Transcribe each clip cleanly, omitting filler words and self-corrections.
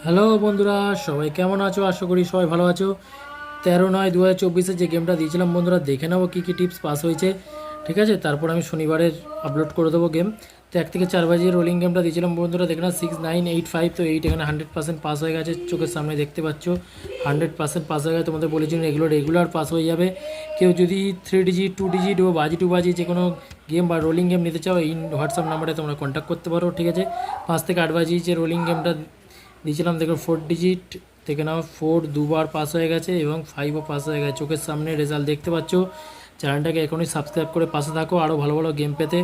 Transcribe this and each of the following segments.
Hello বন্ধুরা, সবাই কেমন আছো? আশা করি সবাই ভালো আছো। 13/9/2024 যে গেমটা দিয়েছিলাম বন্ধুরা, দেখে নেবো কী কী টিপস পাস হয়েছে। ঠিক আছে, তারপর আমি শনিবারের আপলোড করে দেবো গেম। তো 1 থেকে 4 বাজিয়ে রোলিং গেমটা দিয়েছিলাম বন্ধুরা, দেখে না 6 9 8 5। তো 8 এখানে 100% পাস হয়ে গেছে, চোখের সামনে দেখতে পাচ্ছ 100% পাস হয়ে গেছে। তোমাদের বলেছিলাম এগুলো রেগুলার পাস হয়ে যাবে। কেউ যদি 3 ডিজিট 2 ডিজিট ও বাজি টু বাজি যে কোনো গেম বা রোলিং গেম নিতে চাও, এই হোয়াটসঅ্যাপ নাম্বারে তোমরা কন্ট্যাক্ট করতে পারো। ঠিক আছে, 5 থেকে 8 বাজি যে রোলিং গেমটা দিয়েছিলাম, দেখো 4 ডিজিট থেকে নাও 4 দুবার পাস হয়ে গেছে এবং 5ও পাস হয়ে গেছে, চোখের সামনে রেজাল্ট দেখতে পাচ্ছ। চ্যানেলটাকে এখনই সাবস্ক্রাইব করে পাশে থাকো আরও ভালো ভালো গেম পেতে।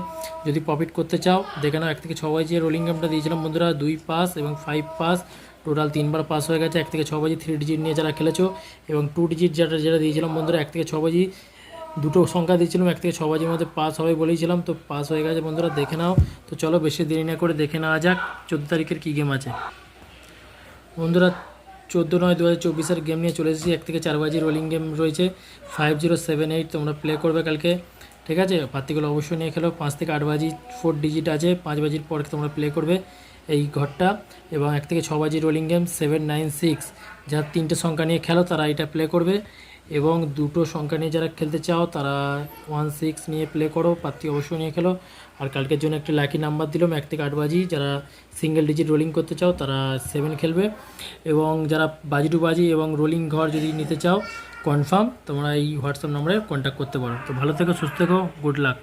যদি প্রফিট করতে চাও দেখে নাও 1 থেকে 6 বাজি রোলিং গেমটা দিয়েছিলাম বন্ধুরা, 2 পাস এবং 5 পাস, টোটাল 3বার পাস হয়ে গেছে। 1 থেকে 6 বাজি 3 ডিজিট নিয়ে যারা খেলেছো এবং 2 ডিজিট যেটা দিয়েছিলাম বন্ধুরা, 1 থেকে 6 বাজি দুটো সংখ্যা দিয়েছিলাম, 1 থেকে 6 বাজির মধ্যে পাস হবে বলেছিলাম, তো পাস হয়ে গেছে বন্ধুরা, দেখে নাও। তো চলো বেশি দেরি না করে দেখে নেওয়া যাক 14 তারিখের কী গেম আছে বন্ধুরা। 14/9/2024 গেম নিয়ে চলে এসেছি। 1 থেকে 4 বাজি রোলিং গেম রয়েছে 5078, তোমরা প্লে করবে কালকে। ঠিক আছে, পাতিগুলো অবশ্যই নিয়ে খেলো। 5 থেকে 8 বাজি 4 ডিজিট আছে, 5 বাজির পর তোমরা প্লে করবে এই ঘরটা। এবং 1 থেকে 6 বাজি রোলিং গেম 796, যারা 3টে সংখ্যা নিয়ে খেলো তারা এটা প্লে করবে। এবং দুটো সংখ্যা নিয়ে যারা খেলতে চাও তারা 16 নিয়ে প্লে করো, পাতি অবশ্যই নিয়ে খেলো। আর কালকের জন্য একটি লাকি নাম্বার দিলাম 1 থেকে 8 বাজি, যারা সিঙ্গেল ডিজিট রোলিং করতে চাও তারা 7 খেলবে। এবং যারা বাজি টু বাজি এবং রোলিং ঘর যদি নিতে চাও কনফার্ম, তোমরা এই হোয়াটসঅ্যাপ নম্বরে কন্ট্যাক্ট করতে পারো। তো ভালো থেকো, সুস্থ থেকো, গুড লাক।